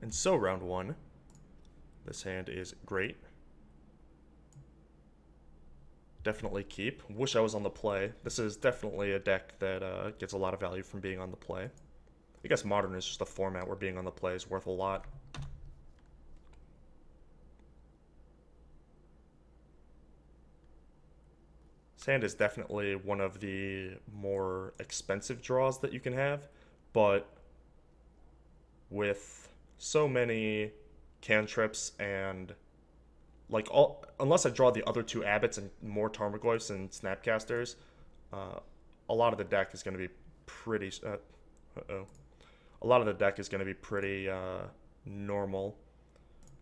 And so round one. This hand is great. Definitely keep. Wish I was on the play. This is definitely a deck that gets a lot of value from being on the play. I guess Modern is just a format where being on the play is worth a lot. This hand is definitely one of the more expensive draws that you can have, but with so many cantrips and like all unless I draw the other two abbots and more Tarmogoyfs and Snapcasters, uh, a lot of the deck is going to be pretty. Uh-oh. A lot of the deck is going to be pretty normal.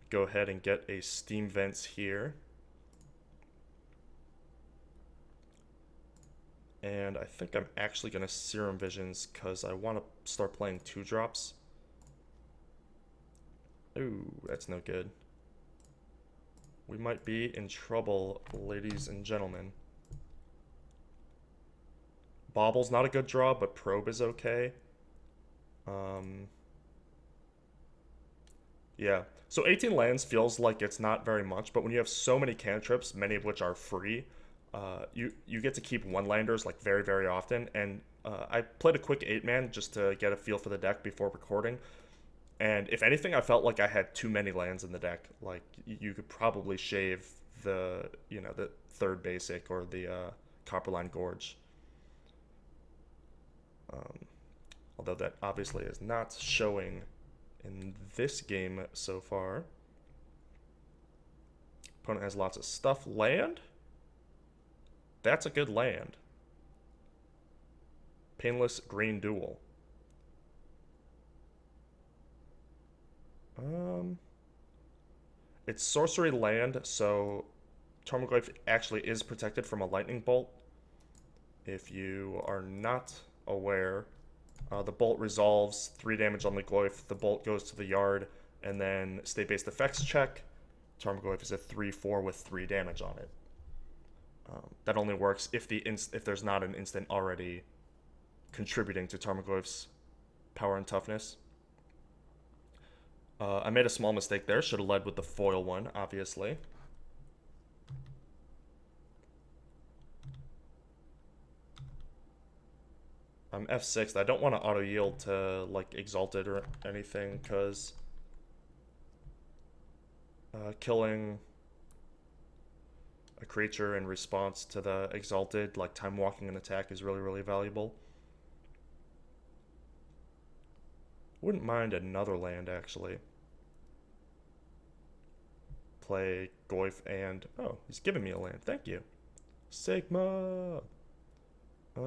Go ahead and get a Steam Vents here. And I think I'm actually going to Serum Visions because I want to start playing 2-drops. Ooh, that's no good. We might be in trouble, ladies and gentlemen. Bobble's not a good draw, but Probe is okay. Yeah. So 18 lands feels like it's not very much, but when you have so many cantrips, many of which are free, you get to keep one-landers like very, very often. And I played a quick 8-man just to get a feel for the deck before recording. And if anything, I felt like I had too many lands in the deck. Like you could probably shave the third basic or the Copperline Gorge. Although that obviously is not showing in this game so far. Opponent has lots of stuff. Land? That's a good land. Painless Green Duel. It's sorcery land, so Tarmogoyf actually is protected from a lightning bolt. If you are not aware, the bolt resolves 3 damage on the Goyf, the bolt goes to the yard, and then state-based effects check. Tarmogoyf is a 3/4 with 3 damage on it. That only works if there's not an instant already contributing to Tarmogoyf's power and toughness. I made a small mistake there. Should have led with the foil one, obviously. I'm F6. I don't want to auto yield to like Exalted or anything because killing a creature in response to the Exalted, like time walking an attack, is really, really valuable. Wouldn't mind another land actually. Play Goyf and oh, he's giving me a land. Thank you, Sigma. I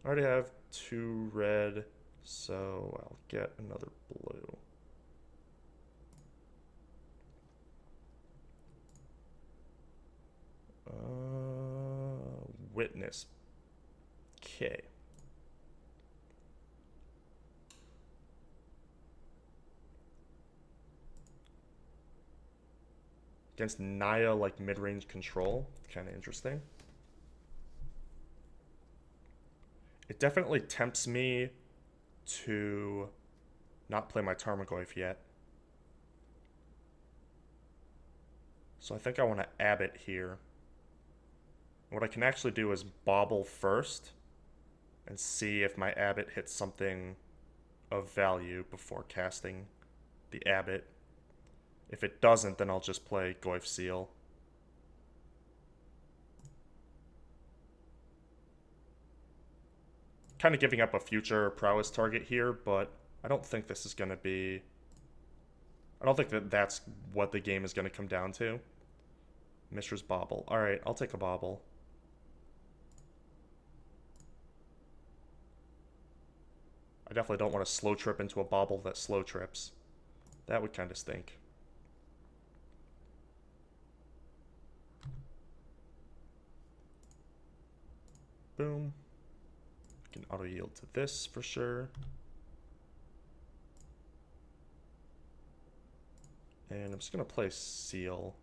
already have 2 red, so I'll get another blue. Witness. Okay. Against Naya, like mid-range control. Kind of interesting. It definitely tempts me to not play my Tarmogoyf yet. So I think I want to Abbot here. What I can actually do is Bobble first and see if my Abbot hits something of value before casting the Abbot. If it doesn't, then I'll just play Goyf Seal. Kind of giving up a future prowess target here, but I don't think this is going to be... I don't think that that's what the game is going to come down to. Mishra's Bobble. Alright, I'll take a Bobble. I definitely don't want to slow trip into a Bobble that slow trips. That would kind of stink. Boom. I can auto yield to this for sure. And I'm just going to play Seal.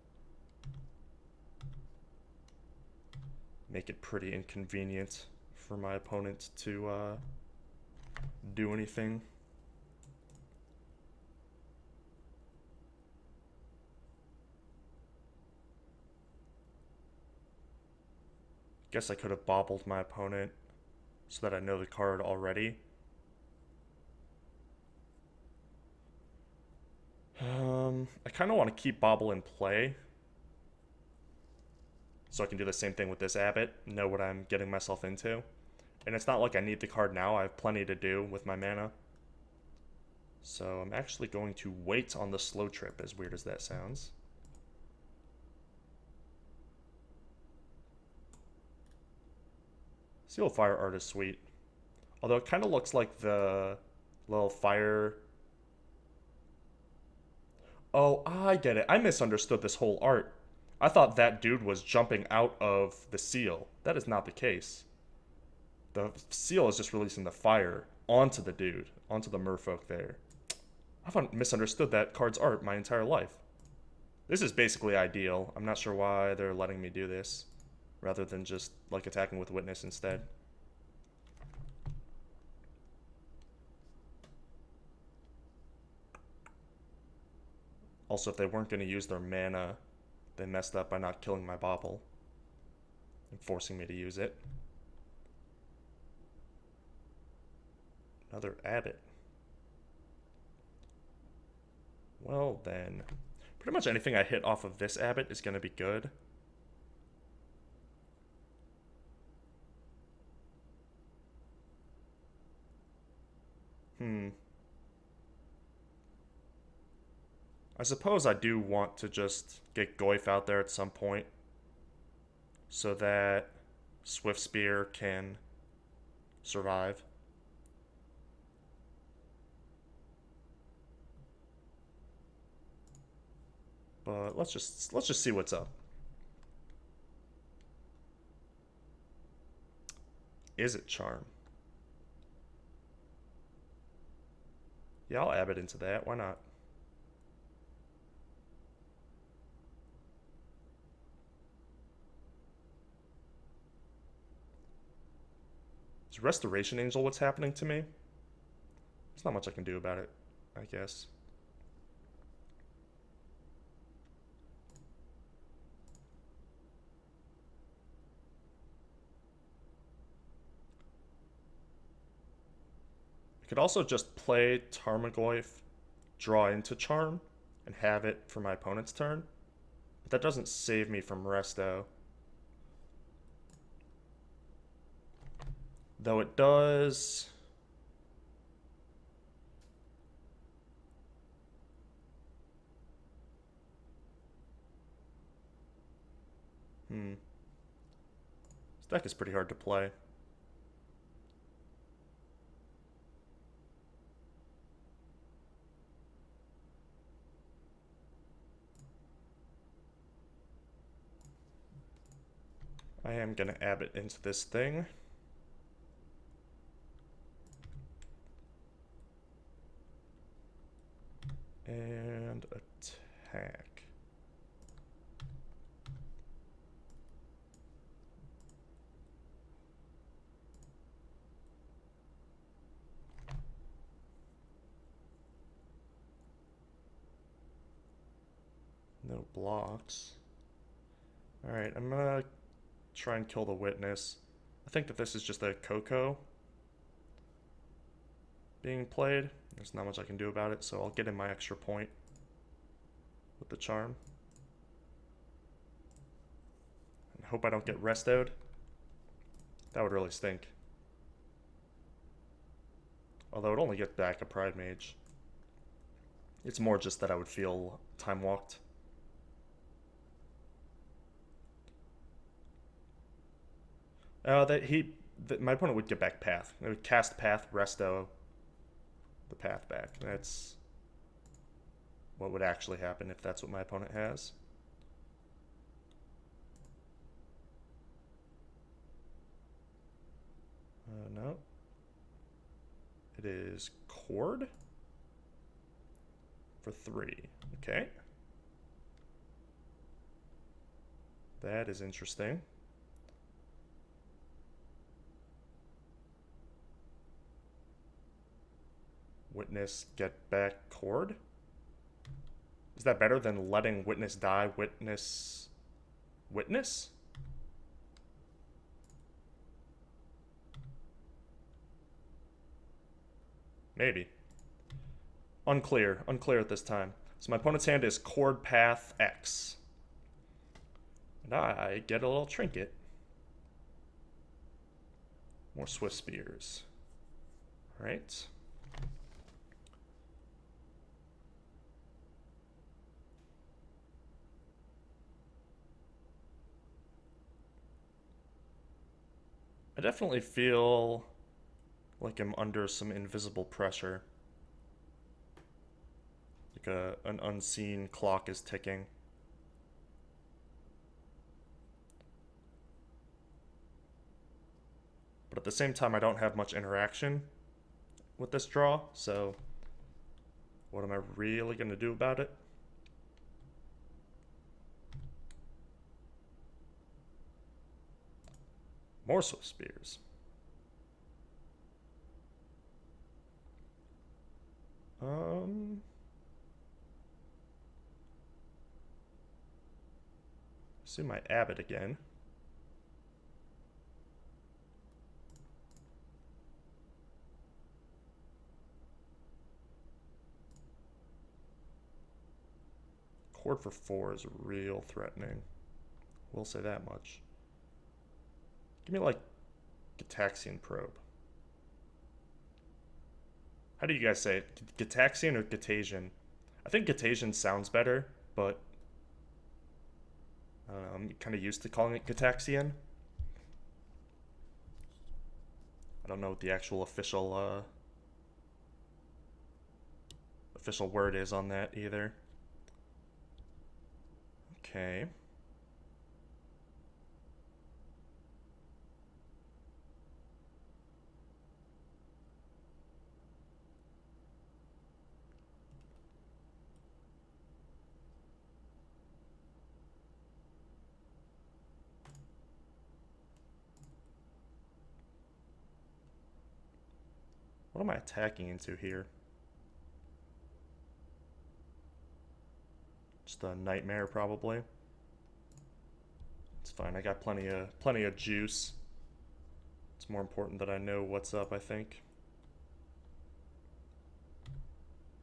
Make it pretty inconvenient for my opponent to do anything. Guess I could have bobbled my opponent so that I know the card already. I kind of want to keep bobble in play so I can do the same thing with this Abbot, know what I'm getting myself into. And it's not like I need the card now, I have plenty to do with my mana. So I'm actually going to wait on the slow trip, as weird as that sounds. Seal of Fire art is sweet. Although it kind of looks like the little fire... Oh, I get it. I misunderstood this whole art. I thought that dude was jumping out of the seal. That is not the case. The seal is just releasing the fire onto the dude, onto the merfolk there. I've misunderstood that card's art my entire life. This is basically ideal. I'm not sure why they're letting me do this, rather than just like attacking with Witness instead. Also, if they weren't going to use their mana, they messed up by not killing my bobble and forcing me to use it. Another Abbot. Well then, pretty much anything I hit off of this Abbot is going to be good. I suppose I do want to just get Goyf out there at some point so that Swift Spear can survive. But let's just see what's up. Is it Charm? Yeah, I'll Abbot into that. Why not? Is Restoration Angel what's happening to me? There's not much I can do about it, I guess. I could also just play Tarmogoyf, draw into Charm, and have it for my opponent's turn. But that doesn't save me from Resto. Though it does... This deck is pretty hard to play. I am going to Abbot into this thing. And attack. No blocks. Alright, I'm gonna try and kill the Witness. I think that this is just a Coco being played. There's not much I can do about it, so I'll get in my extra point with the Charm. And hope I don't get restoed. That would really stink. Although it only gets back a Pride Mage. It's more just that I would feel time walked. My opponent would get back Path. It would cast Path, Resto the Path back. That's what would actually happen if that's what my opponent has. No. It is Chord for 3. Okay. That is interesting. Witness get back Chord? Is that better than letting Witness die? Witness? Maybe. Unclear. Unclear at this time. So my opponent's hand is Chord Path X. And I get a little trinket. More Swift Spears. Alright. I definitely feel like I'm under some invisible pressure. Like an unseen clock is ticking. But at the same time, I don't have much interaction with this draw, so what am I really going to do about it? More Swift Spears. See my Abbot again. Chord for 4 is real threatening. We'll say that much. Give me like Gitaxian Probe. How do you guys say it? Gitaxian or Gitasian? I think Gitasian sounds better, but I don't know, I'm kind of used to calling it Gitaxian. I don't know what the actual official word is on that either. Okay. What am I attacking into here? Just a Nightmare, probably. It's fine. I got plenty of juice. It's more important that I know what's up, I think.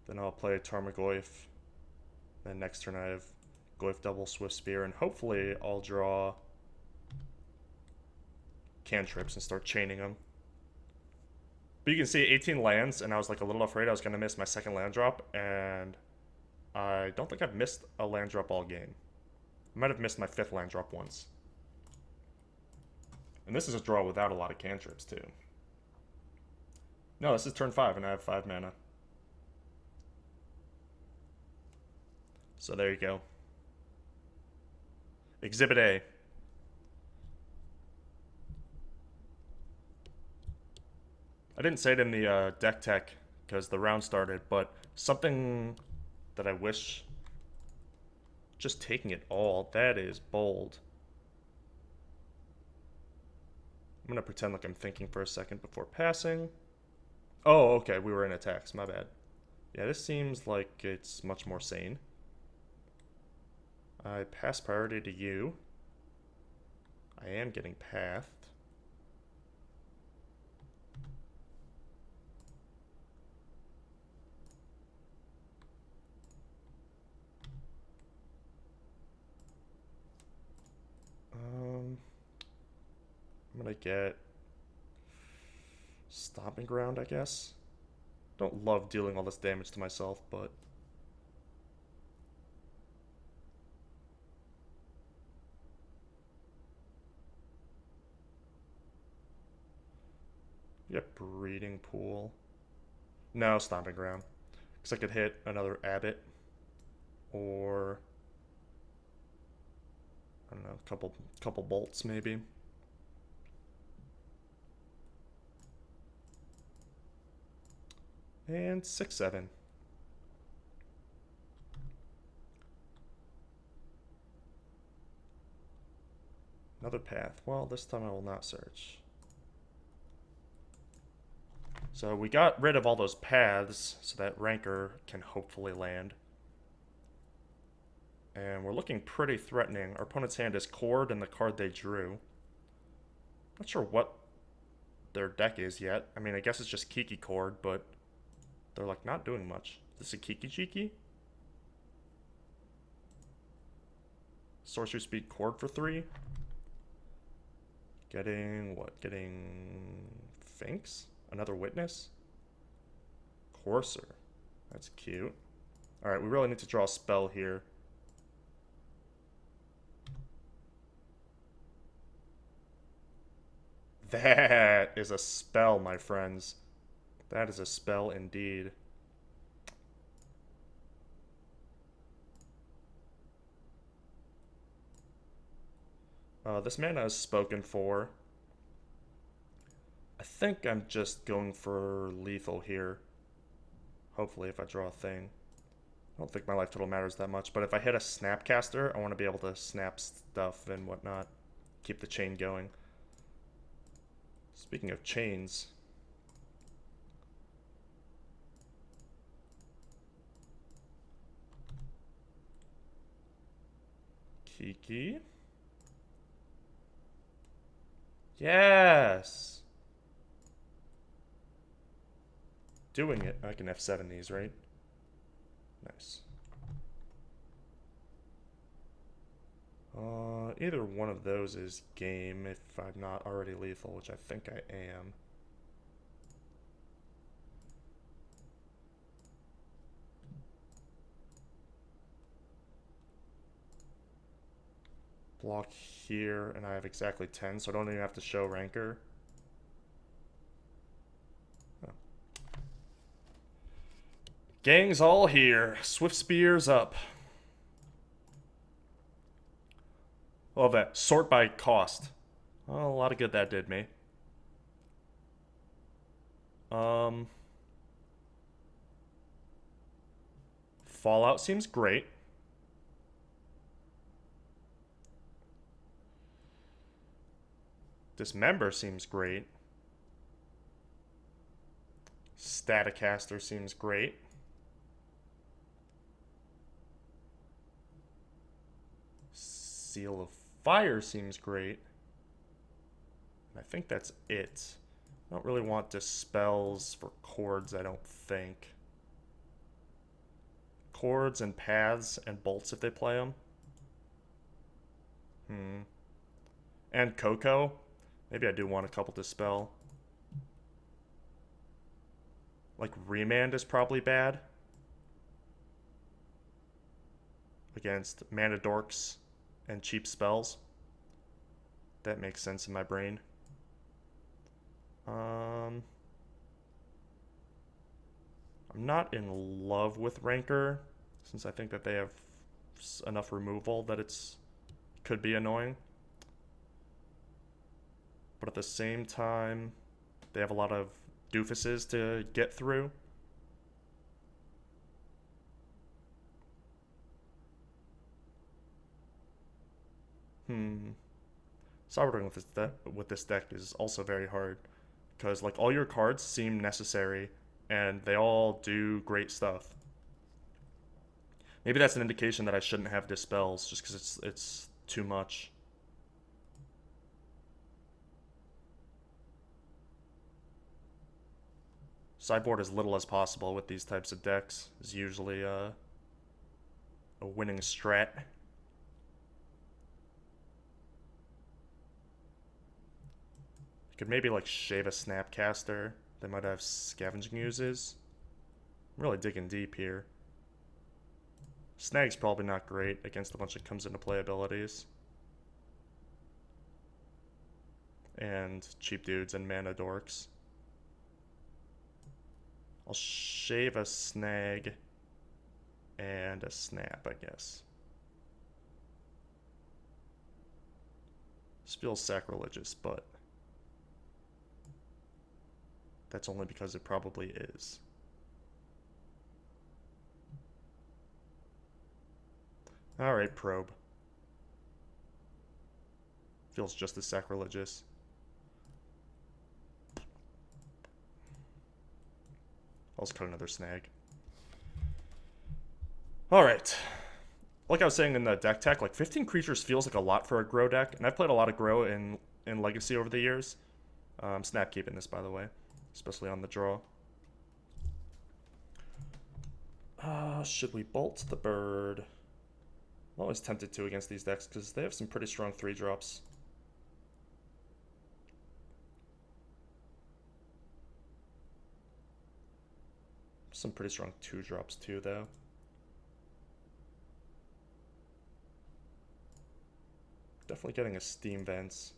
Then I'll play Tarmogoyf. Then next turn I have Goyf double Swift Spear, and hopefully I'll draw cantrips and start chaining them. But you can see 18 lands, and I was like a little afraid I was going to miss my second land drop, and I don't think I've missed a land drop all game. I might have missed my 5th land drop once. And this is a draw without a lot of cantrips, too. No, this is turn 5, and I have 5 mana. So there you go. Exhibit A. I didn't say it in the deck tech because the round started, but something that I wish... Just taking it all. That is bold. I'm going to pretend like I'm thinking for a second before passing. Oh, okay. We were in attacks. My bad. Yeah, this seems like it's much more sane. I pass priority to you. I am getting pathed. I'm gonna get Stomping Ground, I guess. Don't love dealing all this damage to myself, but get Breeding Pool. No, Stomping Ground. Because I could hit another Abbot. Or I don't know, a couple bolts maybe. And 6/7. Another path. Well, this time I will not search. So we got rid of all those paths, so that Rancor can hopefully land. And we're looking pretty threatening. Our opponent's hand is Chord and the card they drew. Not sure what their deck is yet. I mean, I guess it's just Kiki Chord, but They're like not doing much. Is this a Kiki Cheeky? Sorcery Speed Chord for 3. Getting what? Getting Finks? Another Witness? Courser. That's cute. Alright, we really need to draw a spell here. That is a spell, my friends. That is a spell indeed. This mana is spoken for. I think I'm just going for lethal here. Hopefully, if I draw a thing. I don't think my life total matters that much, but if I hit a Snapcaster, I want to be able to snap stuff and whatnot. Keep the chain going. Speaking of chains... Kiki? Yes! Doing it. I can F7 these, right? Nice. Either one of those is game if I'm not already lethal, which I think I am. Block here, and I have exactly 10, so I don't even have to show Rancor. Oh. Gang's all here. Swift Spears up. Love that. Sort by cost. Oh, a lot of good that did me. Fallout seems great. Dismember seems great. Staticaster seems great. Seal of Fire seems great. I think that's it. I don't really want dispels for chords, I don't think. Chords and paths and bolts if they play them. And Coco. Maybe I do want a couple dispel. Like Remand is probably bad. Against mana dorks and cheap spells. That makes sense in my brain. I'm not in love with Rancor, since I think that they have enough removal that it's could be annoying. But at the same time, they have a lot of doofuses to get through. Cyberdoing with this deck is also very hard, because like all your cards seem necessary and they all do great stuff. Maybe that's an indication that I shouldn't have dispels just because it's too much. Sideboard as little as possible with these types of decks is usually a winning strat. You could maybe like shave a Snapcaster. They might have Scavenging Uses. I'm really digging deep here. Snag's probably not great against a bunch of comes into play abilities. And cheap dudes and mana dorks. I'll shave a Snag and a Snap, I guess. This feels sacrilegious, but that's only because it probably is. Alright, Probe. Feels just as sacrilegious. I'll just cut another Snag. Alright. Like I was saying in the deck tech, like 15 creatures feels like a lot for a Gro deck, and I've played a lot of Gro in Legacy over the years. Snap keeping this, by the way, especially on the draw. Should we bolt the bird? I'm always tempted to against these decks because they have some pretty strong 3-drops. Some pretty strong 2-drops too, though. Definitely getting a Steam Vents.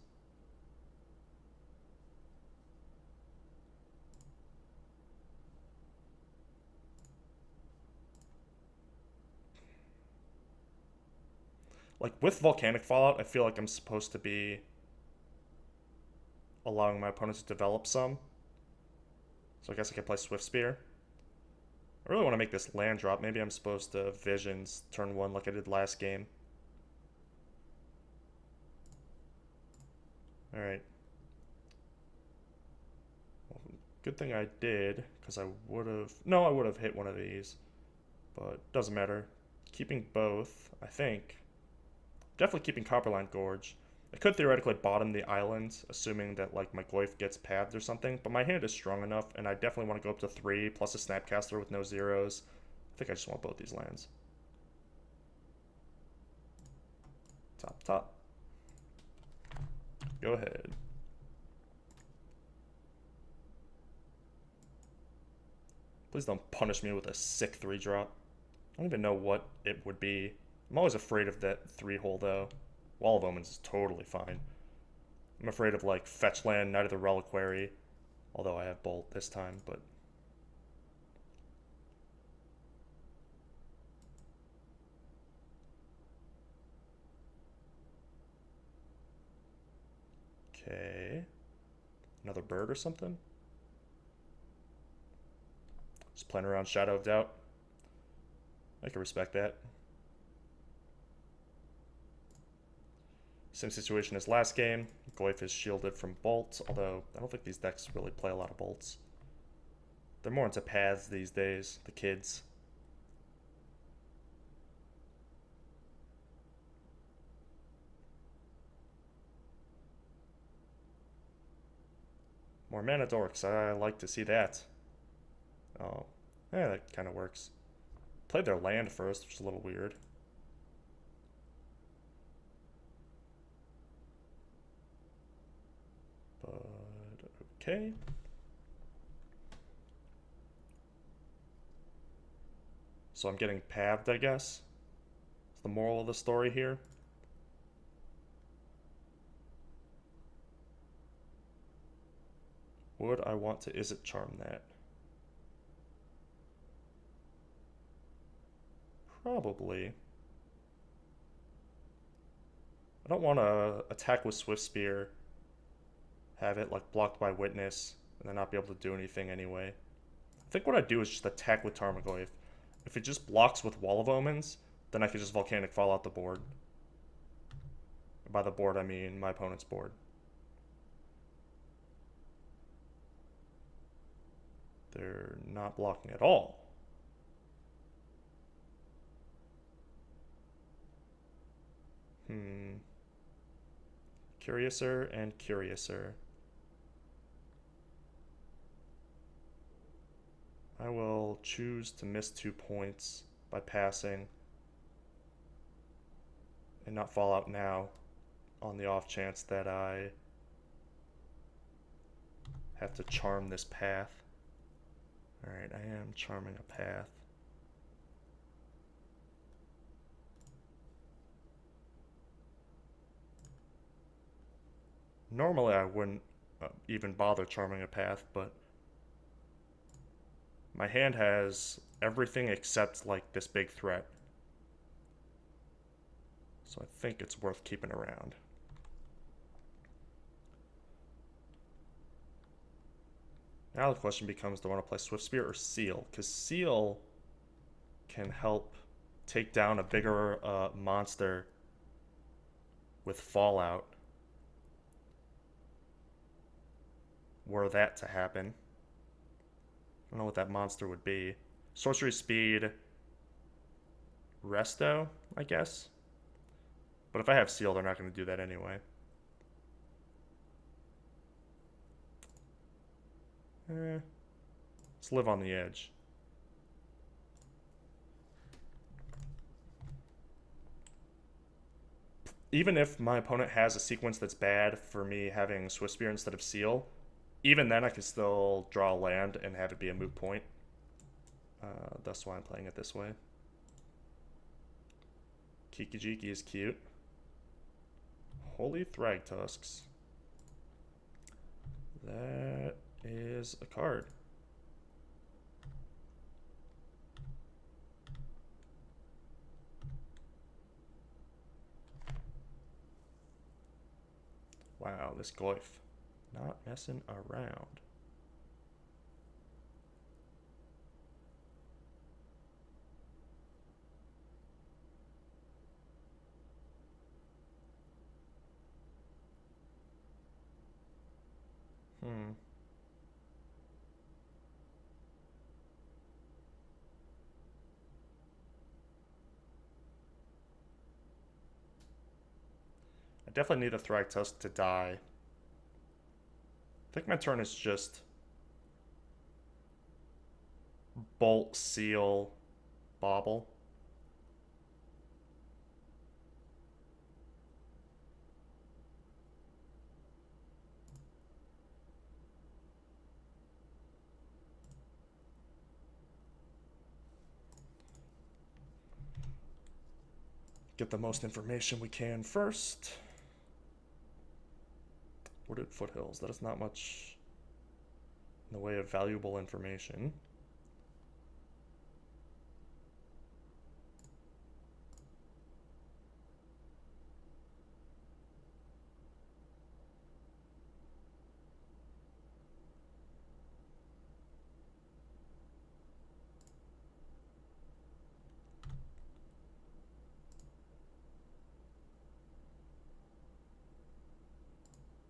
Like, with Volcanic Fallout, I feel like I'm supposed to be allowing my opponents to develop some. So I guess I can play Swift Spear. I really want to make this land drop. Maybe I'm supposed to Visions turn 1 like I did last game. Alright. Well, good thing I did, because I would have... No, I would have hit one of these. But doesn't matter. Keeping both, I think. Definitely keeping Copperline Gorge. I could theoretically bottom the island, assuming that like my Goyf gets pathed or something, but my hand is strong enough, and I definitely want to go up to 3, plus a Snapcaster with no zeros. I think I just want both these lands. Top, top. Go ahead. Please don't punish me with a sick 3-drop. I don't even know what it would be. I'm always afraid of that 3-hole, though. Wall of Omens is totally fine. I'm afraid of, like, Fetch Land, Knight of the Reliquary. Although I have Bolt this time, but... Okay. Another bird or something? Just playing around Shadow of Doubt. I can respect that. Same situation as last game. Goyf is shielded from Bolt, although I don't think these decks really play a lot of Bolts. They're more into paths these days, the kids. More mana dorks, I like to see that. Oh, yeah, that kind of works. Played their land first, which is a little weird. But, okay. So I'm getting pathed, I guess. That's the moral of the story here. Would I want to Izzet Charm that? Probably. I don't want to attack with Swift Spear, have it like blocked by Witness, and then not be able to do anything anyway. I think what I'd do is just attack with Tarmogoyf. If it just blocks with Wall of Omens, then I could just Volcanic Fall out the board. By the board, I mean my opponent's board. They're not blocking at all. Curiouser and Curiouser. I will choose to miss 2 points by passing and not fall out now on the off chance that I have to charm this path. Alright, I am charming a path. Normally I wouldn't even bother charming a path, but my hand has everything except like this big threat. So I think it's worth keeping around. Now the question becomes, do I want to play Swift Spear or Seal? Because Seal can help take down a bigger monster with Fallout. Were that to happen. I don't know what that monster would be. Sorcery Speed, Resto, I guess. But if I have Seal, they're not going to do that anyway. Let's live on the edge. even if my opponent has a sequence that's bad for me having Swift Spear instead of Seal, even then I can still draw a land and have it be a moot point. That's why I'm playing it this way. Kiki-Jiki is cute. Holy Thragtusks. That is a card. Wow, this Goyf. Not messing around. I definitely need a Thragtusk to die. I think my turn is just Bolt, Seal, Bobble. Get the most information we can first. Wooded Foothills. That is not much in the way of valuable information.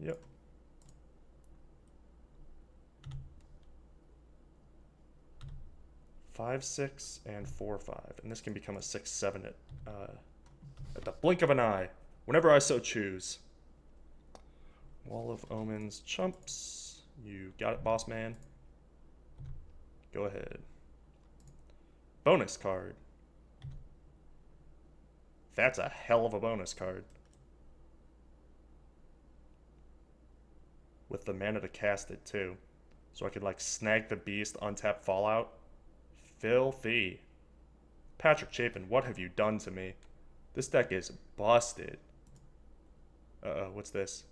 Yep. Five, 6, and 4, 5. And this can become a 6, 7 at the blink of an eye, whenever I so choose. Wall of Omens chumps. You got it, boss man. Go ahead. Bonus card. That's a hell of a bonus card. With the mana to cast it, too. So I could, like, snag the beast, untap Fallout. Filthy. Patrick Chapin, what have you done to me? This deck is busted. Uh-oh, what's this?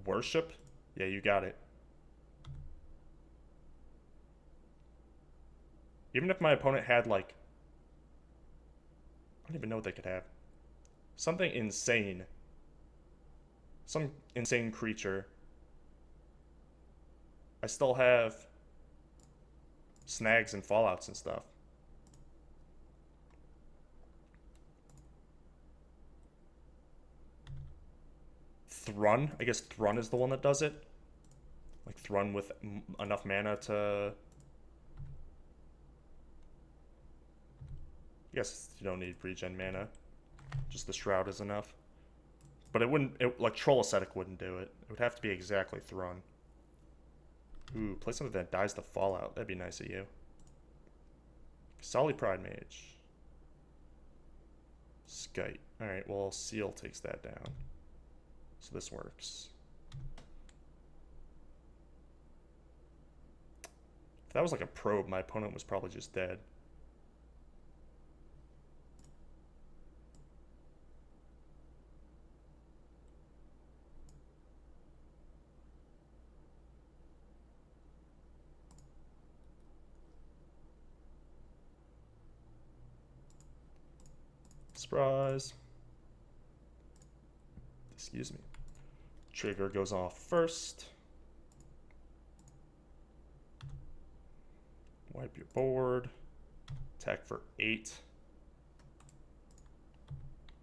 Worship? Yeah, you got it. Even if my opponent had, like... I don't even know what they could have. Something insane. Some insane creature. I still have snags and fallouts and stuff. Thrun? I guess Thrun is the one that does it. Like Thrun with enough mana to... I guess you don't need regen mana. Just the Shroud is enough. But it wouldn't... like Troll Ascetic wouldn't do it. It would have to be exactly Thrun. Ooh, play something that dies to Fallout. That'd be nice of you. Solid Pride Mage. Skite. Alright, well, Seal takes that down. So this works. If that was like a probe, my opponent was probably just dead. Surprise. Excuse me. Trigger goes off first. Wipe your board. Attack for 8.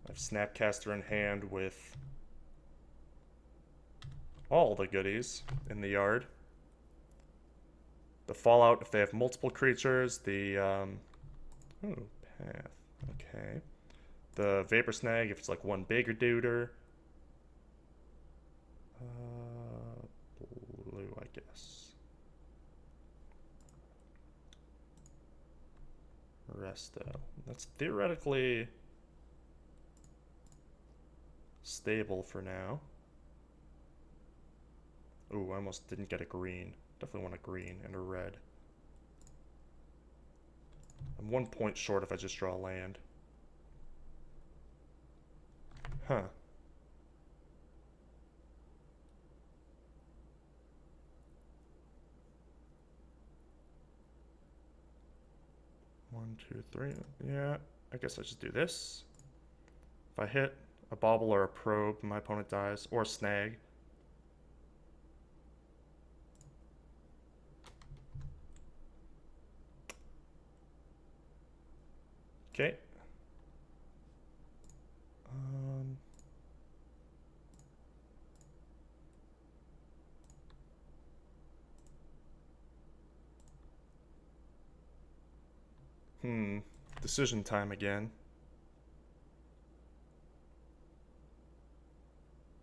I have Snapcaster in hand with all the goodies in the yard. The Fallout, if they have multiple creatures, the path. Okay. The Vapor Snag, if it's like one bigger duder. Blue, I guess. Red. Still. That's theoretically stable for now. Ooh, I almost didn't get a green. Definitely want a green and a red. I'm 1 point short if I just draw land. Huh. One, two, three. Yeah, I guess I just do this. If I hit a bobble or a probe, my opponent dies, or a snag. Okay. Decision time again.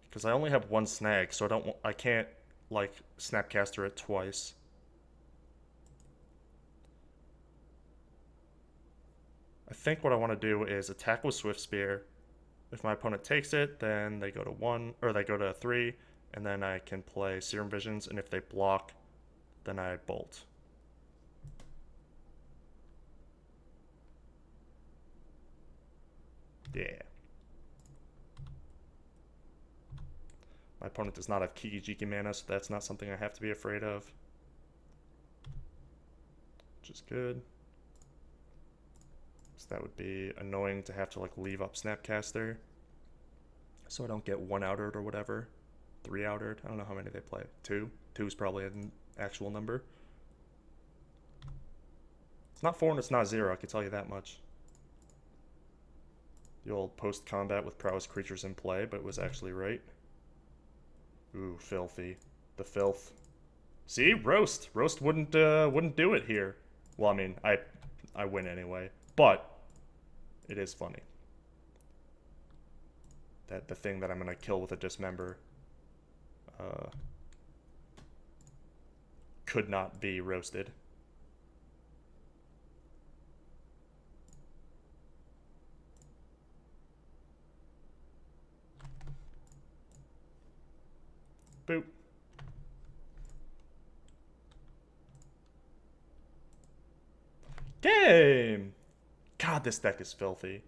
Because I only have one snag, so I can't like snapcaster it twice. I think what I want to do is attack with Swift Spear. If my opponent takes it, then they go to 1, or they go to 3, and then I can play Serum Visions, and if they block, then I bolt. Yeah. My opponent does not have Kiki-Jiki mana, so that's not something I have to be afraid of. Which is good. So that would be annoying to have to like leave up Snapcaster. So I don't get 1 outered or whatever. 3 outered. I don't know how many they play. 2? 2 is probably an actual number. It's not 4 and it's not 0, I can tell you that much. The old post-combat with prowess creatures in play, but it was actually right. Ooh, filthy. The filth. See? Roast. Roast wouldn't do it here. Well, I mean, I win anyway. But it is funny. That the thing that I'm gonna kill with a dismember could not be roasted. Boop. Game! God, this deck is filthy.